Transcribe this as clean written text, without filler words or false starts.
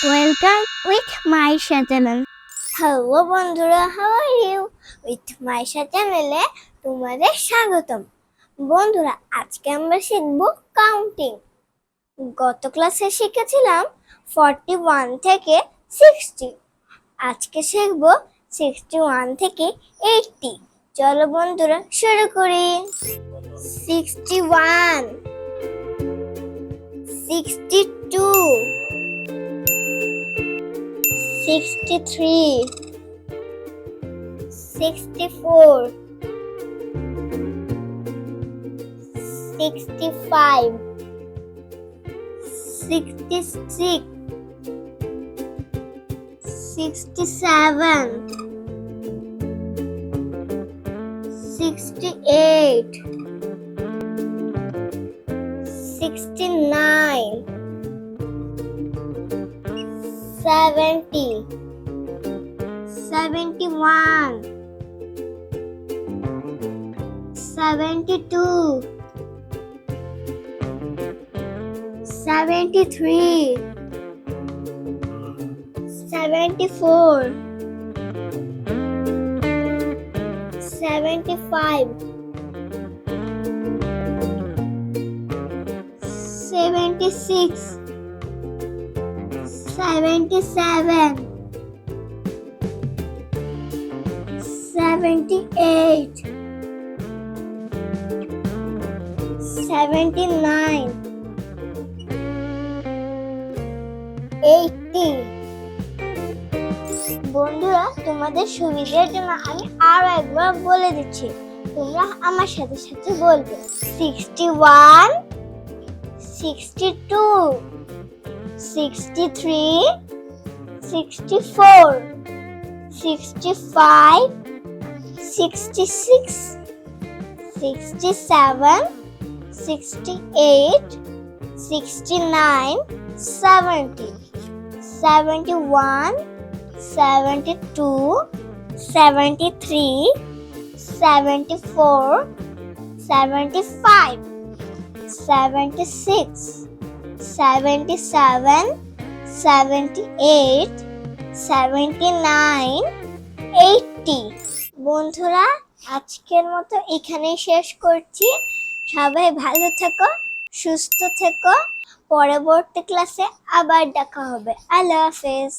Welcome with Maisha channel. Hello বন্ধুরা, how are you? With Maisha চ্যানেলে তোমাদের স্বাগতম। বন্ধুরা, আজকে আমরা শিখব কাউন্টিং। গত ক্লাসে শিখেছিলাম 41 থেকে 60। আজকে শিখব 61 থেকে 80। চলো বন্ধুরা শুরু করি। 61, 62, 63, 64, 65, 66, 67, 68, 69, 70, 71, 72, 73, 74, 75, 76, 77, 78, 79, 80। বন্ধুরা, তোমাদের সুবিধার জন্য আমি আরো একবার বলে দিচ্ছি, তোমরা আমার সাথে সাথে বলবে। 61, 62, 63, 64, 65, 66, 67, 68, 69, 70, 71, 72, 73, 74, 75, 76, 77, 78, 79, 80। বন্ধুরা, আজকের মতো এখানেই শেষ করছি। সবাই ভালো থেকো, সুস্থ থেকো। পরবর্তী ক্লাসে আবার দেখা হবে। আল্লাহ হাফেজ।